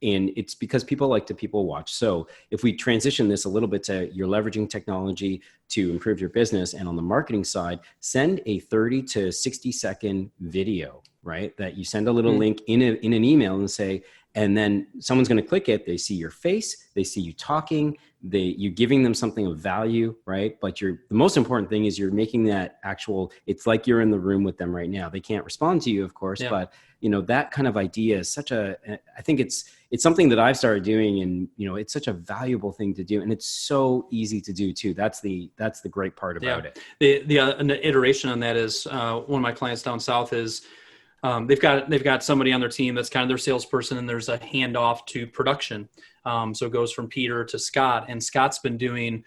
And it's because people like to people watch. So if we transition this a little bit to you're leveraging technology to improve your business, and on the marketing side, send a 30 to 60 second video, right? That you send a little link in an email and say, and then someone's going to click it. They see your face, they see you talking, you giving them something of value, right? But the most important thing is you're making that actual, it's like you're in the room with them right now. They can't respond to you, of course, but that kind of idea is I think it's something that I've started doing, and, it's such a valuable thing to do, and it's so easy to do too. That's the great part about it. An iteration on that is, one of my clients down south is, they've got somebody on their team that's kind of their salesperson, and there's a handoff to production. So it goes from Peter to Scott, and Scott's been doing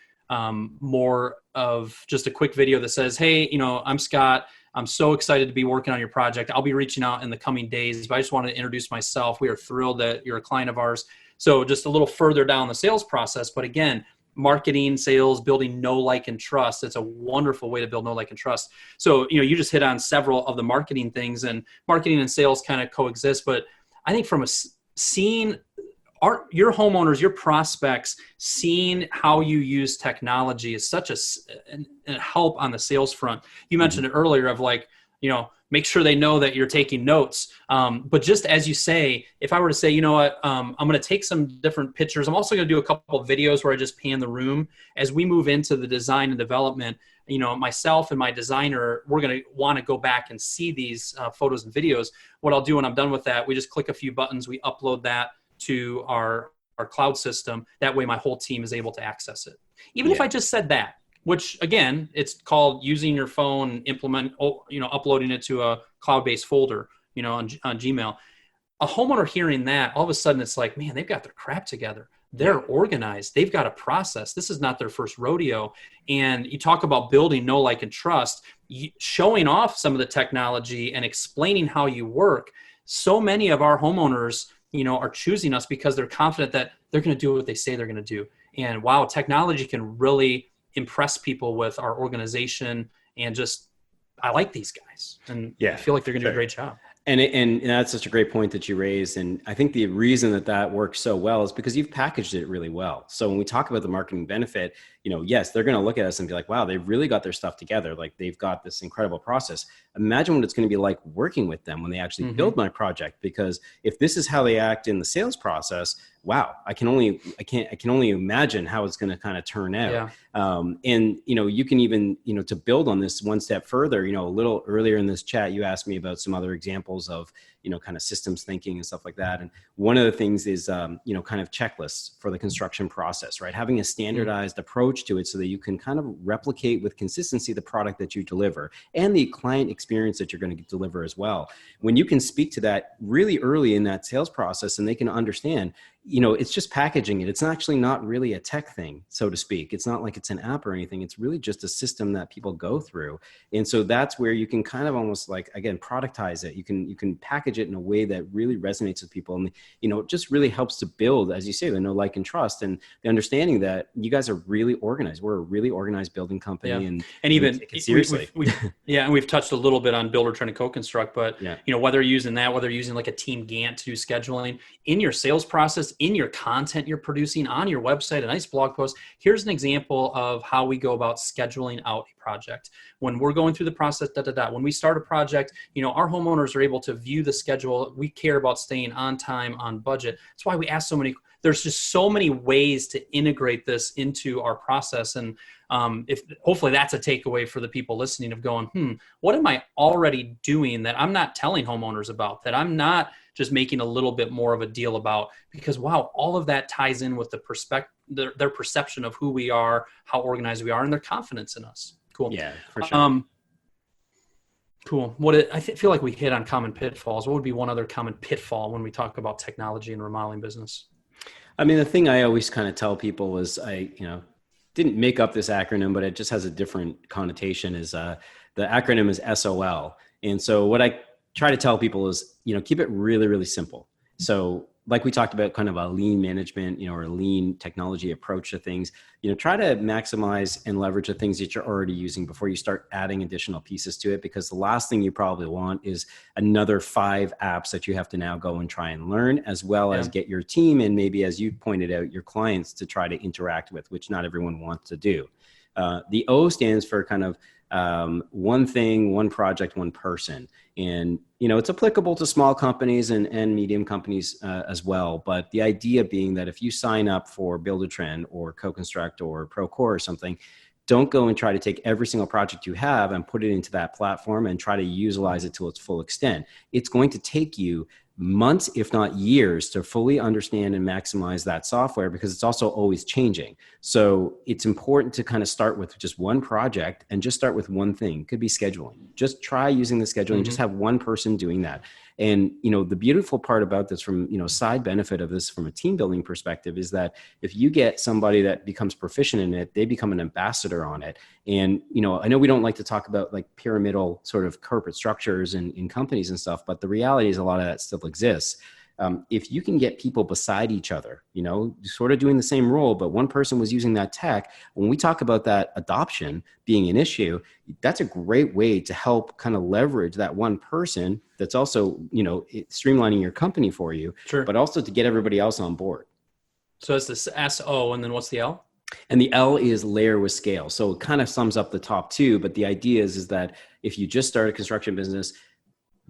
more of just a quick video that says, hey, I'm Scott. I'm so excited to be working on your project. I'll be reaching out in the coming days, but I just wanted to introduce myself. We are thrilled that you're a client of ours. So just a little further down the sales process, but again, marketing, sales, building know, like, and trust. It's a wonderful way to build know, like, and trust. So, you just hit on several of the marketing things, and marketing and sales kind of coexist. But I think from seeing your homeowners, your prospects, seeing how you use technology is such a help on the sales front. You mentioned it earlier of make sure they know that you're taking notes. But just as you say, if I were to say, I'm going to take some different pictures. I'm also going to do a couple of videos where I just pan the room. As we move into the design and development, myself and my designer, we're going to want to go back and see these photos and videos. What I'll do when I'm done with that, we just click a few buttons. We upload that to our cloud system. That way my whole team is able to access it. Even if I just said that, which again, it's called using your phone, uploading it to a cloud-based folder, on Gmail. A homeowner hearing that, all of a sudden it's like, man, they've got their crap together. They're organized. They've got a process. This is not their first rodeo. And you talk about building know, like, and trust, showing off some of the technology and explaining how you work. so many of our homeowners, are choosing us because they're confident that they're going to do what they say they're going to do. And wow, technology can really impress people with our organization, and just, I like these guys, and I feel like they're going to do a great job. And that's such a great point that you raised. And I think the reason that works so well is because you've packaged it really well. So when we talk about the marketing benefit, yes, they're going to look at us and be like, wow, they've really got their stuff together. Like, they've got this incredible process. Imagine what it's going to be like working with them when they actually build my project, because if this is how they act in the sales process, wow, I can only imagine how it's going to kind of turn out. And, you can even, to build on this one step further, a little earlier in this chat, you asked me about some other examples of, kind of systems thinking and stuff like that. And one of the things is, kind of checklists for the construction process, right? Having a standardized approach to it so that you can kind of replicate with consistency the product that you deliver and the client experience that you're going to deliver as well. When you can speak to that really early in that sales process, and they can understand, it's just packaging it. It's actually not really a tech thing, so to speak. It's not like it's an app or anything. It's really just a system that people go through. And so that's where you can kind of almost like, again, productize it. You can package it in a way that really resonates with people. And, it just really helps to build, as you say, the know, like, and trust, and the understanding that you guys are really organized. We're a really organized building company. And even take it seriously. And we've touched a little bit on Builder Trend and Co-Construct, but whether you're using that, whether you're using like a team Gantt to do scheduling in your sales process, in your content you're producing on your website, a nice blog post. Here's an example of how we go about scheduling out a project. When we're going through the process, when we start a project, our homeowners are able to view the schedule. We care about staying on time, on budget. That's why we ask so many. There's just so many ways to integrate this into our process. And if hopefully that's a takeaway for the people listening of going, what am I already doing that I'm not telling homeowners about, that I'm not just making a little bit more of a deal about? Because wow, all of that ties in with their perception of who we are, how organized we are, and their confidence in us. Cool. Yeah, for sure. Cool. I feel like we hit on common pitfalls. What would be one other common pitfall when we talk about technology and remodeling business? I mean, the thing I always kind of tell people is didn't make up this acronym, but it just has a different connotation, is the acronym is SOL. And so what I try to tell people is, keep it really, really simple. So like we talked about, kind of a lean management, or a lean technology approach to things, try to maximize and leverage the things that you're already using before you start adding additional pieces to it. Because the last thing you probably want is another 5 apps that you have to now go and try and learn, as well as get your team, and maybe, as you pointed out, your clients to try to interact with, which not everyone wants to do. The O stands for kind of one thing, one project, one person. And, it's applicable to small companies and medium companies as well. But the idea being that if you sign up for Builder-Trend or Co-Construct or Procore or something, don't go and try to take every single project you have and put it into that platform and try to utilize it to its full extent. It's going to take you months, if not years, to fully understand and maximize that software, because it's also always changing. So it's important to kind of start with just one project and just start with one thing. It could be scheduling. Just try using the scheduling, just have one person doing that. And, the beautiful part about this, from, side benefit of this from a team building perspective, is that if you get somebody that becomes proficient in it, they become an ambassador on it. And, I know we don't like to talk about like pyramidal sort of corporate structures in companies and stuff, but the reality is a lot of that still exists. If you can get people beside each other, sort of doing the same role, but one person was using that tech, when we talk about that adoption being an issue, that's a great way to help kind of leverage that one person that's also, streamlining your company for you, but also to get everybody else on board. So it's this SO, and then what's the L? And the L is layer with scale. So it kind of sums up the top 2, but the idea is that if you just start a construction business,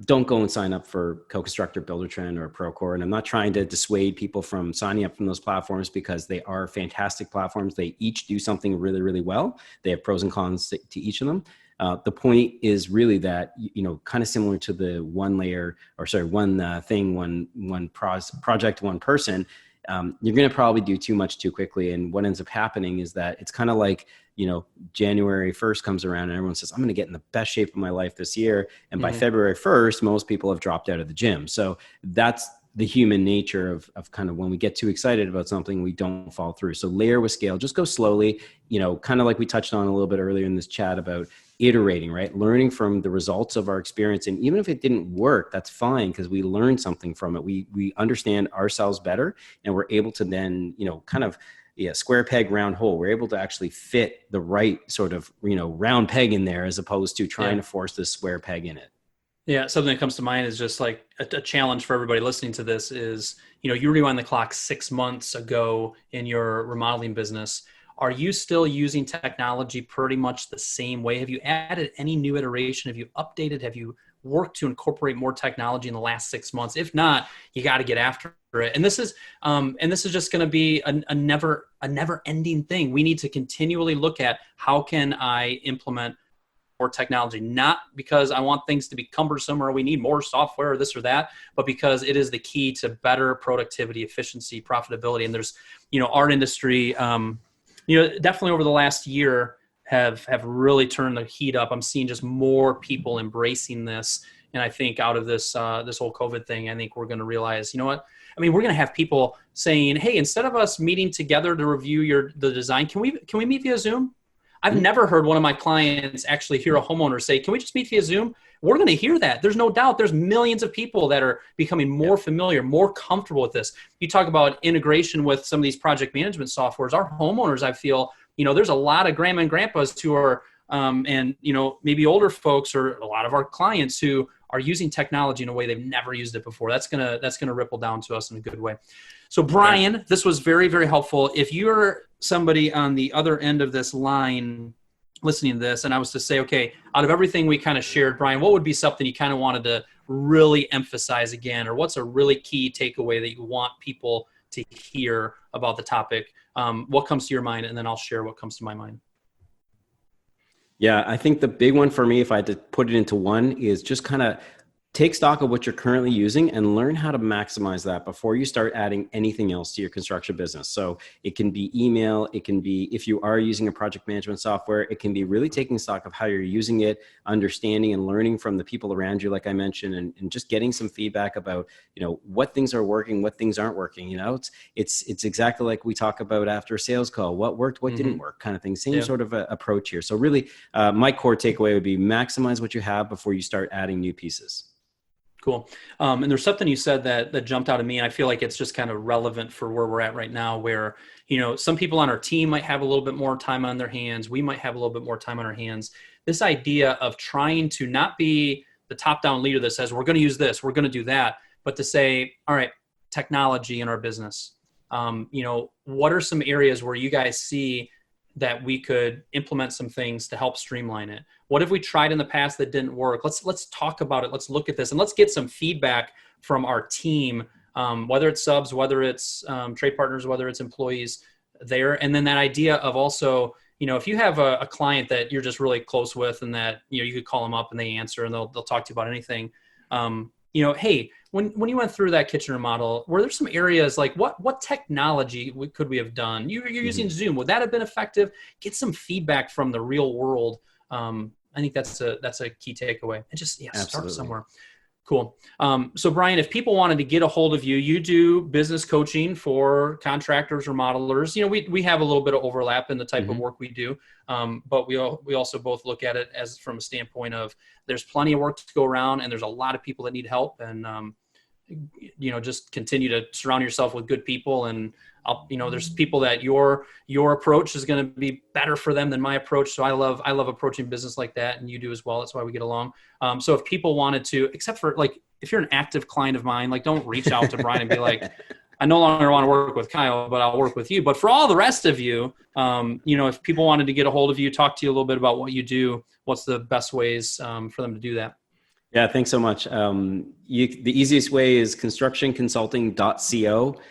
don't go and sign up for Co-Construct or Builder-Trend or Procore. And I'm not trying to dissuade people from signing up from those platforms, because they are fantastic platforms. They each do something really, really well. They have pros and cons to each of them. The point is really that, kind of similar to the one thing, one project, one person, you're going to probably do too much too quickly. And what ends up happening is that it's kind of like, January 1st comes around and everyone says, I'm going to get in the best shape of my life this year. And by February 1st, most people have dropped out of the gym. So that's the human nature of kind of when we get too excited about something, we don't follow through. So layer with scale, just go slowly, kind of like we touched on a little bit earlier in this chat about iterating, right? Learning from the results of our experience. And even if it didn't work, that's fine, because we learned something from it. We understand ourselves better, and we're able to then, kind of, square peg, round hole. We're able to actually fit the right sort of, round peg in there, as opposed to trying to force this square peg in it. Yeah, something that comes to mind is just like a challenge for everybody listening to this is, you rewind the clock 6 months ago in your remodeling business. Are you still using technology pretty much the same way? Have you added any new iteration? Have you updated? Have you worked to incorporate more technology in the last 6 months? If not, you got to get after it. And this is just going to be a never ending thing. We need to continually look at how can I implement more technology, not because I want things to be cumbersome or we need more software or this or that, but because it is the key to better productivity, efficiency, profitability. And there's, our industry, definitely over the last year have really turned the heat up. I'm seeing just more people embracing this. And I think out of this whole COVID thing, I think we're going to realize, we're going to have people saying, hey, instead of us meeting together to review the design, can we meet via Zoom? I've never heard one of my clients actually hear a homeowner say, can we just meet via Zoom? We're going to hear that. There's no doubt. There's millions of people that are becoming more familiar, more comfortable with this. You talk about integration with some of these project management softwares. Our homeowners, I feel, there's a lot of grandma and grandpas who are, and maybe older folks, or a lot of our clients who are using technology in a way they've never used it before. That's gonna ripple down to us in a good way. So Brian, this was very, very helpful. If you're somebody on the other end of this line listening to this, and I was to say, okay, out of everything we kind of shared, Brian, what would be something you kind of wanted to really emphasize again, or what's a really key takeaway that you want people to hear about the topic? What comes to your mind? And then I'll share what comes to my mind. Yeah, I think the big one for me, if I had to put it into one, is just kind of take stock of what you're currently using and learn how to maximize that before you start adding anything else to your construction business. So it can be email, it can be, if you are using a project management software, it can be really taking stock of how you're using it, understanding and learning from the people around you, like I mentioned, and just getting some feedback about, what things are working, what things aren't working. It's exactly like we talk about after a sales call, what worked, what didn't work, kind of thing. Same sort of approach here. So really, my core takeaway would be maximize what you have before you start adding new pieces. Cool. And there's something you said that jumped out at me, and I feel like it's just kind of relevant for where we're at right now, where, some people on our team might have a little bit more time on their hands. We might have a little bit more time on our hands. This idea of trying to not be the top-down leader that says, we're going to use this, we're going to do that, but to say, all right, technology in our business. What are some areas where you guys see that we could implement some things to help streamline it? What have we tried in the past that didn't work? Let's talk about it. Let's look at this, and let's get some feedback from our team, whether it's subs, whether it's trade partners, whether it's employees there. And then that idea of also, if you have a client that you're just really close with, and that, you could call them up and they answer and they'll talk to you about anything. Hey, when you went through that kitchen remodel, were there some areas like what technology could we have done? You're using Zoom. Would that have been effective? Get some feedback from the real world. I think that's a key takeaway. And just start somewhere. Cool. So Brian, if people wanted to get a hold of you, you do business coaching for contractors or modelers. We have a little bit of overlap in the type of work we do, but we also both look at it as from a standpoint of there's plenty of work to go around, and there's a lot of people that need help, and just continue to surround yourself with good people. And there's people that your approach is going to be better for them than my approach. So I love approaching business like that, and you do as well. That's why we get along. So if people wanted to, except for if you're an active client of mine, don't reach out to Brian and be like, I no longer want to work with Kyle, but I'll work with you. But for all the rest of you, if people wanted to get a hold of you, talk to you a little bit about what you do, what's the best ways for them to do that? Yeah, thanks so much. The easiest way is constructionconsulting.co.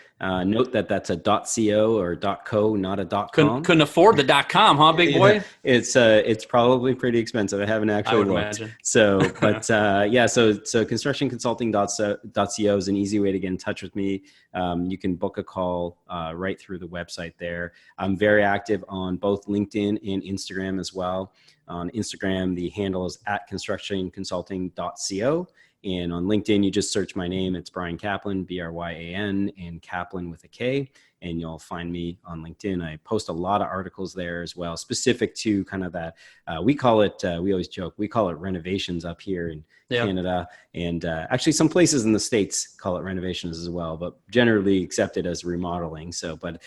Note that that's a .co or .co, not a .com. Couldn't afford the .com, huh, big boy? It's probably pretty expensive. I haven't actually looked. Imagine. So constructionconsulting.co is an easy way to get in touch with me. You can book a call right through the website there. I'm very active on both LinkedIn and Instagram as well. On Instagram, the handle is @constructionconsulting.co. And on LinkedIn, you just search my name. It's Brian Kaplan, Bryan, and Kaplan with a K. And you'll find me on LinkedIn. I post a lot of articles there as well, specific to kind of that. We call it, we always joke, we call it renovations up here in Canada. And actually some places in the States call it renovations as well, but generally accepted as remodeling. So, but,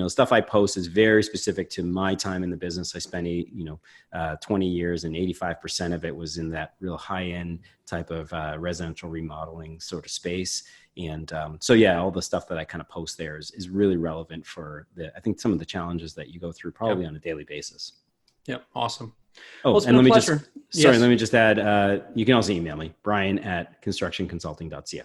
stuff I post is very specific to my time in the business. I spent 20 years, and 85% of it was in that real high-end type of residential remodeling sort of space. And all the stuff that I kind of post there is really relevant for I think some of the challenges that you go through probably on a daily basis. Yep. Awesome. Oh, well, and let me just add, you can also email me, brian@constructionconsulting.co.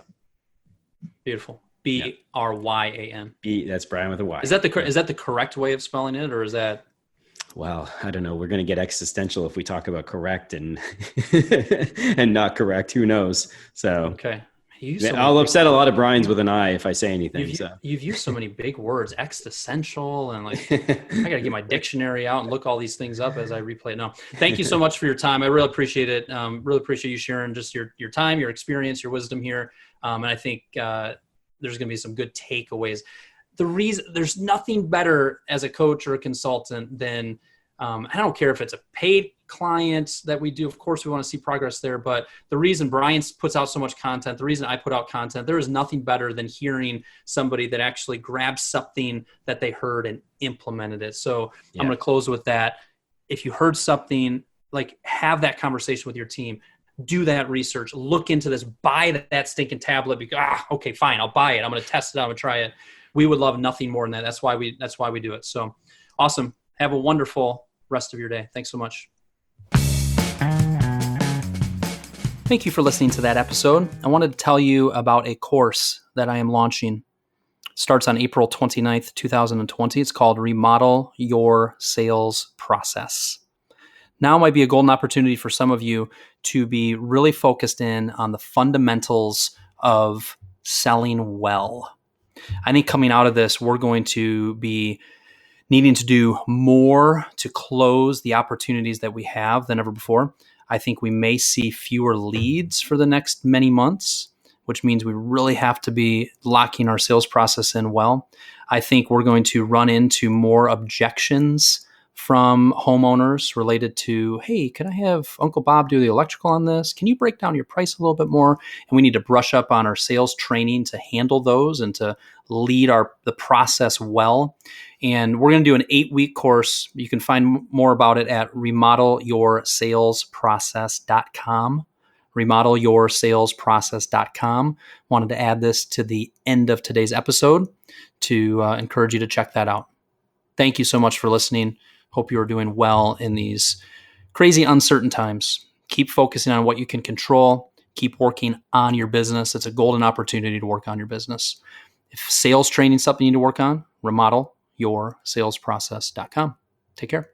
Beautiful. Bryan. That's Brian with a Y. Is that the correct way of spelling it, or is that? Well, I don't know. We're going to get existential if we talk about correct and and not correct. Who knows? So okay. I'll upset a lot of Brian's with an I if I say anything. You've used so many big words, existential, and like I got to get my dictionary out and look all these things up as I replay it. No, thank you so much for your time. I really appreciate it. Really appreciate you sharing just your time, your experience, your wisdom here. And I think there's going to be some good takeaways. There's nothing better as a coach or a consultant than I don't care if it's a paid client that we do. Of course, we want to see progress there. But the reason Brian puts out so much content, the reason I put out content, there is nothing better than hearing somebody that actually grabs something that they heard and implemented it. So I'm going to close with that. If you heard something, like have that conversation with your team. Do that research. Look into this. Buy that stinking tablet. Because okay, fine, I'll buy it. I'm going to test it out. I'm going to try it. We would love nothing more than that. That's why we do it. So awesome. Have a wonderful rest of your day. Thanks so much. Thank you for listening to that episode. I wanted to tell you about a course that I am launching. It starts on April 29th, 2020. It's called Remodel Your Sales Process. Now might be a golden opportunity for some of you to be really focused in on the fundamentals of selling well. I think coming out of this, we're going to be needing to do more to close the opportunities that we have than ever before. I think we may see fewer leads for the next many months, which means we really have to be locking our sales process in well. I think we're going to run into more objections from homeowners related to, hey, can I have Uncle Bob do the electrical on this? Can you break down your price a little bit more? And we need to brush up on our sales training to handle those and to lead the process well. And we're going to do an 8-week course. You can find more about it at remodelyoursalesprocess.com. remodelyoursalesprocess.com. Wanted to add this to the end of today's episode to encourage you to check that out. Thank you so much for listening. Hope you are doing well in these crazy, uncertain times. Keep focusing on what you can control. Keep working on your business. It's a golden opportunity to work on your business. If sales training is something you need to work on, remodelyoursalesprocess.com. Take care.